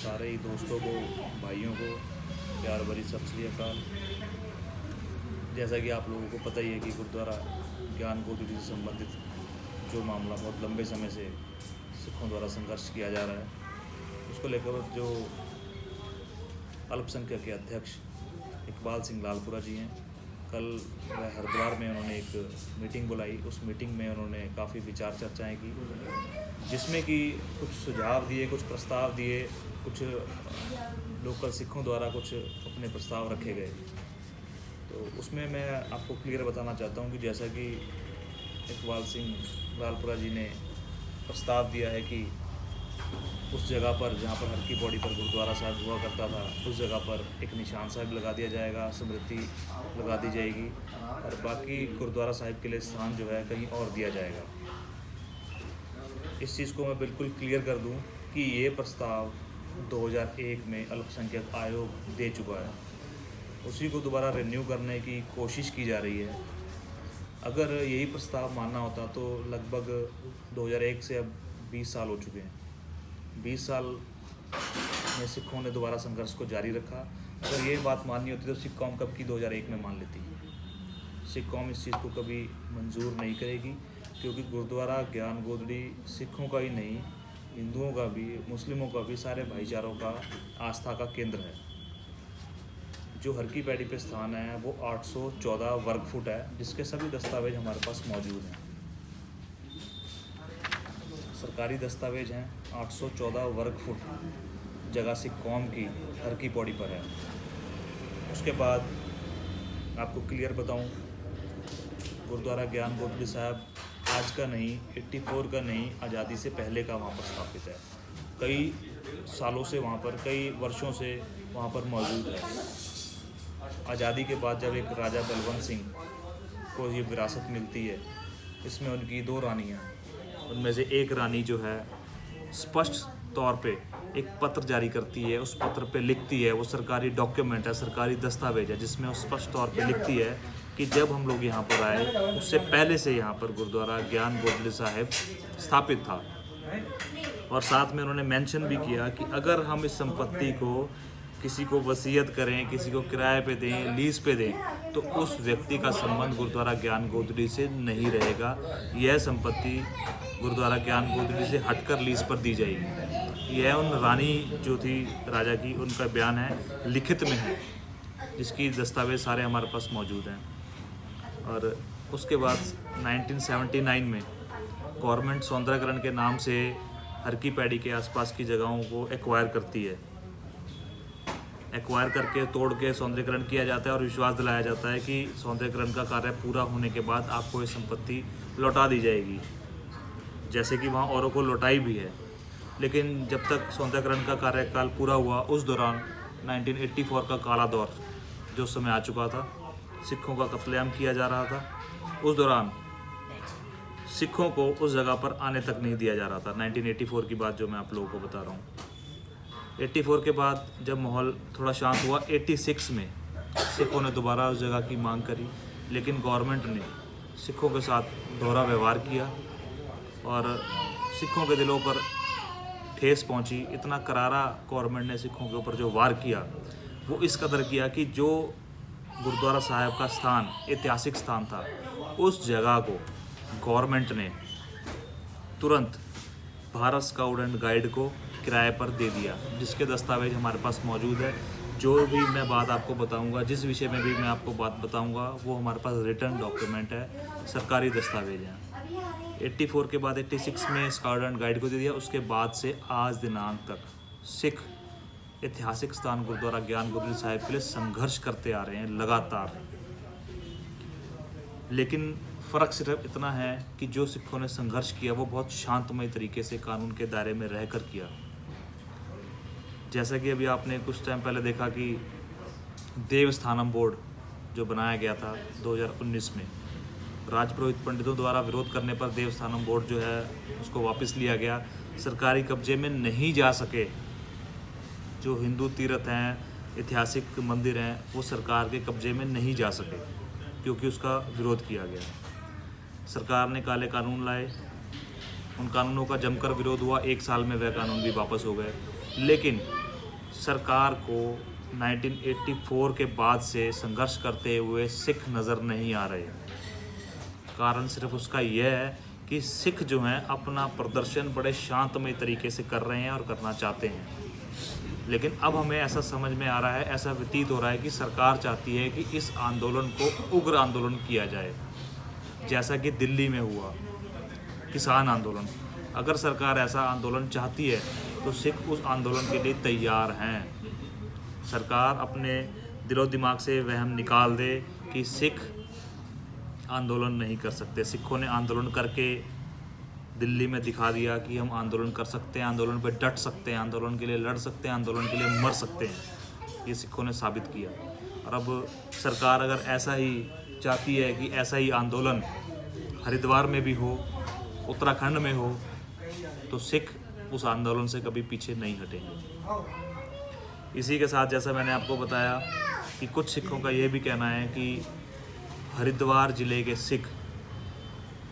सारे ही दोस्तों को, भाइयों को प्यार भरी सत श्री अकाल। जैसा कि आप लोगों को पता ही है कि गुरुद्वारा ज्ञान गोदी से संबंधित जो मामला बहुत लंबे समय से सिखों द्वारा संघर्ष किया जा रहा है, उसको लेकर जो अल्पसंख्यक के अध्यक्ष इकबाल सिंह लालपुरा जी हैं, कल हरिद्वार में उन्होंने एक मीटिंग बुलाई। उस मीटिंग में उन्होंने काफ़ी विचार चर्चाएं की, जिसमें कि कुछ सुझाव दिए, कुछ प्रस्ताव दिए, कुछ लोकल सिखों द्वारा कुछ अपने प्रस्ताव रखे गए। तो उसमें मैं आपको क्लियर बताना चाहता हूं कि जैसा कि इकबाल सिंह लालपुरा जी ने प्रस्ताव दिया है कि उस जगह पर जहाँ पर हर की पौड़ी पर गुरुद्वारा साहब हुआ करता था, उस जगह पर एक निशान साहब लगा दिया जाएगा, स्मृति लगा दी जाएगी और बाकी गुरुद्वारा साहिब के लिए स्थान जो है कहीं और दिया जाएगा। इस चीज़ को मैं बिल्कुल क्लियर कर दूं कि ये प्रस्ताव 2001 में अल्पसंख्यक आयोग दे चुका है, उसी को दोबारा रिन्यू करने की कोशिश की जा रही है। अगर यही प्रस्ताव मानना होता तो लगभग 2001 से अब 20 साल हो चुके हैं। 20 साल में सिखों ने दोबारा संघर्ष को जारी रखा। अगर ये बात माननी होती तो सिख कौम कब की 2001 में मान लेती। सिख कौम इस चीज़ को कभी मंजूर नहीं करेगी, क्योंकि गुरुद्वारा ज्ञान गोदड़ी सिखों का ही नहीं, हिंदुओं का भी, मुस्लिमों का भी, सारे भाईचारों का आस्था का केंद्र है। जो हर की पैड़ी पे स्थान है वो 814 वर्ग फुट है, जिसके सभी दस्तावेज हमारे पास मौजूद हैं। सरकारी दस्तावेज हैं। 814 वर्ग फुट जगह सिख कौम की हर की पौड़ी पर है। उसके बाद आपको क्लियर बताऊं, गुरुद्वारा ज्ञान गोदड़ी साहब आज का नहीं, 84 का नहीं, आज़ादी से पहले का वहाँ पर स्थापित है। कई सालों से वहाँ पर, कई वर्षों से वहाँ पर मौजूद है। आज़ादी के बाद जब एक राजा बलवंत सिंह को ये विरासत मिलती है, इसमें उनकी 2 रानियाँ, उनमें से एक रानी जो है स्पष्ट तौर पे एक पत्र जारी करती है। उस पत्र पे लिखती है, वो सरकारी डॉक्यूमेंट है, सरकारी दस्तावेज है, जिसमें वो स्पष्ट तौर पे लिखती है कि जब हम लोग यहाँ पर आए उससे पहले से यहाँ पर गुरुद्वारा ज्ञान गोदड़ी साहिब स्थापित था। और साथ में उन्होंने मेंशन भी किया कि अगर हम इस संपत्ति को किसी को वसीयत करें, किसी को किराए पे दें, लीज पे दें, तो उस व्यक्ति का संबंध गुरुद्वारा ज्ञान गोदड़ी से नहीं रहेगा। यह संपत्ति गुरुद्वारा ज्ञान गोदड़ी से हटकर लीज पर दी जाएगी। यह उन रानी जो थी राजा की, उनका बयान है, लिखित में है, जिसकी दस्तावेज सारे हमारे पास मौजूद हैं। और उसके बाद 1979 में गवर्नमेंट सौंदर्यकरण के नाम से हर की पैड़ी के आसपास की जगहों को एक्वायर करती है। एक्वायर करके तोड़ के सौंदर्यकरण किया जाता है और विश्वास दिलाया जाता है कि सौंदर्यकरण का कार्य पूरा होने के बाद आपको ये संपत्ति लौटा दी जाएगी, जैसे कि वहाँ औरों को लौटाई भी है। लेकिन जब तक सौंदर्यकरण का कार्यकाल पूरा हुआ, उस दौरान 1984 का काला दौर जो समय आ चुका था, सिखों का कत्लेआम किया जा रहा था। उस दौरान सिखों को उस जगह पर आने तक नहीं दिया जा रहा था। 1984 की बात जो मैं आप लोगों को बता रहा हूँ। 84 के बाद जब माहौल थोड़ा शांत हुआ, 86 में सिखों ने दोबारा उस जगह की मांग करी, लेकिन गवर्नमेंट ने सिखों के साथ दोहरा व्यवहार किया और सिखों के दिलों पर ठेस पहुंची। इतना करारा गवर्नमेंट ने सिखों के ऊपर जो वार किया, वो इस कदर किया कि जो गुरुद्वारा साहिब का स्थान ऐतिहासिक स्थान था, उस जगह को गवर्नमेंट ने तुरंत भारत स्काउट एंड गाइड को किराए पर दे दिया, जिसके दस्तावेज हमारे पास मौजूद है। जो भी मैं बात आपको बताऊंगा, जिस विषय में भी मैं आपको बात बताऊंगा, वो हमारे पास रिटर्न डॉक्यूमेंट है, सरकारी दस्तावेज हैं। 84 के बाद 86 में स्काउट एंड गाइड को दे दिया। उसके बाद से आज दिनांक तक सिख ऐतिहासिक स्थान गुरुद्वारा ज्ञान गोदड़ी साहिब के लिए संघर्ष करते आ रहे हैं लगातार। लेकिन फ़र्क सिर्फ इतना है कि जो सिखों ने संघर्ष किया वो बहुत शांतमय तरीके से कानून के दायरे में रहकर किया। जैसा कि अभी आपने कुछ टाइम पहले देखा कि देवस्थानम बोर्ड जो बनाया गया था 2019 में, राजपुरोहित पंडितों द्वारा विरोध करने पर देवस्थानम बोर्ड जो है उसको वापस लिया गया। सरकारी कब्जे में नहीं जा सके जो हिंदू तीर्थ हैं, ऐतिहासिक मंदिर हैं, वो सरकार के कब्जे में नहीं जा सके क्योंकि उसका विरोध किया गया। सरकार ने काले कानून लाए, उन कानूनों का जमकर विरोध हुआ। 1 साल में वह कानून भी वापस हो गए। लेकिन सरकार को 1984 के बाद से संघर्ष करते हुए सिख नज़र नहीं आ रहे। कारण सिर्फ उसका यह है कि सिख जो हैं अपना प्रदर्शन बड़े शांतमय तरीके से कर रहे हैं और करना चाहते हैं। लेकिन अब हमें ऐसा समझ में आ रहा है, ऐसा व्यतीत हो रहा है कि सरकार चाहती है कि इस आंदोलन को उग्र आंदोलन किया जाए, जैसा कि दिल्ली में हुआ किसान आंदोलन। अगर सरकार ऐसा आंदोलन चाहती है तो सिख उस आंदोलन के लिए तैयार हैं। सरकार अपने दिलो दिमाग से वहम निकाल दे कि सिख आंदोलन नहीं कर सकते। सिखों ने आंदोलन करके दिल्ली में दिखा दिया कि हम आंदोलन कर सकते हैं, आंदोलन पर डट सकते हैं, आंदोलन के लिए लड़ सकते हैं, आंदोलन के लिए मर सकते हैं। ये सिखों ने साबित किया। और अब सरकार अगर ऐसा ही चाहती है कि ऐसा ही आंदोलन हरिद्वार में भी हो, उत्तराखंड में हो, तो सिख उस आंदोलन से कभी पीछे नहीं हटेंगे। इसी के साथ जैसा मैंने आपको बताया कि कुछ सिखों का ये भी कहना है कि हरिद्वार ज़िले के सिख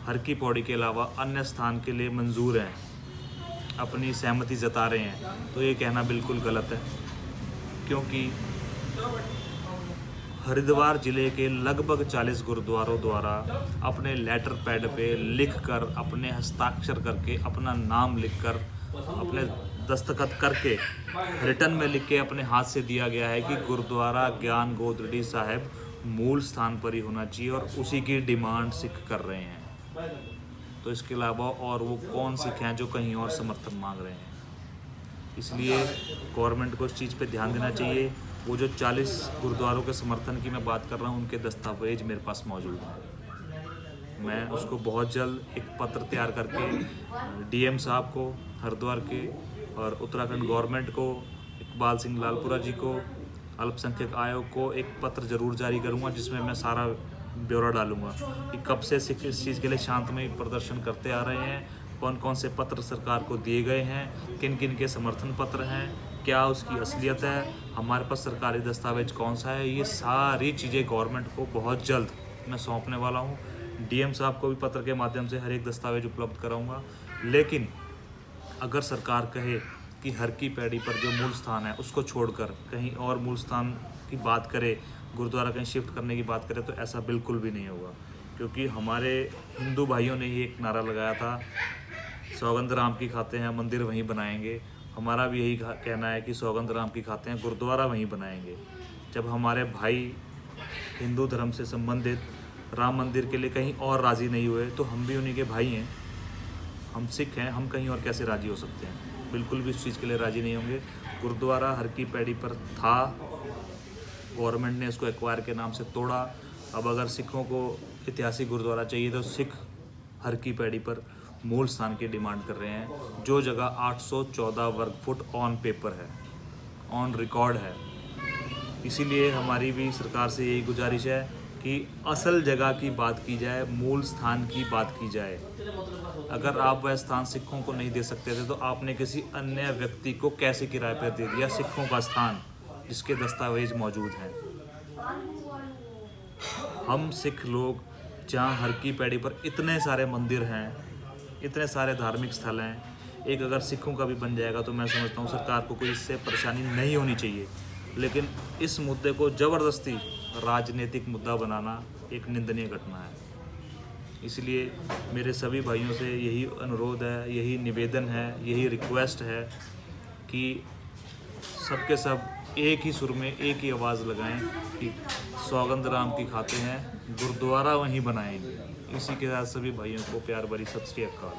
हर की पौड़ी के अलावा अन्य स्थान के लिए मंजूर हैं, अपनी सहमति जता रहे हैं, तो ये कहना बिल्कुल गलत है। क्योंकि हरिद्वार ज़िले के लगभग 40 गुरुद्वारों द्वारा अपने लेटर पैड पे लिखकर, अपने हस्ताक्षर करके, अपना नाम लिखकर, अपने दस्तखत करके, रिटर्न में लिख के अपने हाथ से दिया गया है कि गुरुद्वारा ज्ञान गोदड़ी साहिब मूल स्थान पर ही होना चाहिए, और उसी की डिमांड सिख कर रहे हैं। तो इसके अलावा और वो कौन सिख हैं जो कहीं और समर्थन मांग रहे हैं। इसलिए गवर्नमेंट को इस चीज़ पे ध्यान देना चाहिए। वो जो 40 गुरुद्वारों के समर्थन की मैं बात कर रहा हूँ, उनके दस्तावेज मेरे पास मौजूद हैं। मैं उसको बहुत जल्द एक पत्र तैयार करके डीएम साहब को हरिद्वार के और उत्तराखंड गवर्नमेंट को, इकबाल सिंह लालपुरा जी को, अल्पसंख्यक आयोग को एक पत्र ज़रूर जारी करूँगा, जिसमें मैं सारा ब्यौरा डालूंगा कि कब से सिख इस चीज़ के लिए शांतमय प्रदर्शन करते आ रहे हैं, कौन कौन से पत्र सरकार को दिए गए हैं, किन किन के समर्थन पत्र हैं, क्या उसकी असलियत है, हमारे पास सरकारी दस्तावेज कौन सा है। ये सारी चीज़ें गवर्नमेंट को बहुत जल्द मैं सौंपने वाला हूँ। डीएम साहब को भी पत्र के माध्यम से हर एक दस्तावेज उपलब्ध कराऊँगा। लेकिन अगर सरकार कहे कि हर की पैड़ी पर जो मूल स्थान है उसको छोड़कर कहीं और मूल स्थान की बात करे, गुरुद्वारा कहीं शिफ्ट करने की बात करें, तो ऐसा बिल्कुल भी नहीं होगा। क्योंकि हमारे हिंदू भाइयों ने ही एक नारा लगाया था, सौगंध राम की खाते हैं मंदिर वहीं बनाएंगे। हमारा भी यही कहना है कि सौगंध राम की खाते हैं गुरुद्वारा वहीं बनाएंगे। जब हमारे भाई हिंदू धर्म से संबंधित राम मंदिर के लिए कहीं और राज़ी नहीं हुए, तो हम भी उन्हीं के भाई हैं, हम सिख हैं, हम कहीं और कैसे राज़ी हो सकते हैं। बिल्कुल भी इस चीज़ के लिए राज़ी नहीं होंगे। गुरुद्वारा हर की पैड़ी पर था, गवर्नमेंट ने इसको एक्वायर के नाम से तोड़ा। अब अगर सिखों को ऐतिहासिक गुरुद्वारा चाहिए तो सिख हर की पैड़ी पर मूल स्थान की डिमांड कर रहे हैं, जो जगह 814 वर्ग फुट ऑन पेपर है, ऑन रिकॉर्ड है। इसीलिए हमारी भी सरकार से यही गुजारिश है कि असल जगह की बात की जाए, मूल स्थान की बात की जाए। अगर आप वह स्थान सिखों को नहीं दे सकते थे, तो आपने किसी अन्य व्यक्ति को कैसे किराए पर दे दिया सिखों का स्थान, जिसके दस्तावेज मौजूद हैं। हम सिख लोग जहाँ हर की पैड़ी पर इतने सारे मंदिर हैं, इतने सारे धार्मिक स्थल हैं, एक अगर सिखों का भी बन जाएगा तो मैं समझता हूँ सरकार को कोई इससे परेशानी नहीं होनी चाहिए। लेकिन इस मुद्दे को ज़बरदस्ती राजनीतिक मुद्दा बनाना एक निंदनीय घटना है। इसलिए मेरे सभी भाइयों से यही अनुरोध है, यही निवेदन है, यही रिक्वेस्ट है कि सबके सब एक ही सुर में एक ही आवाज़ लगाएं कि सौगंध राम की खाते हैं गुरुद्वारा वहीं बनाएंगे। इसी के साथ सभी भाइयों को प्यार भरी सत श्री अकाल।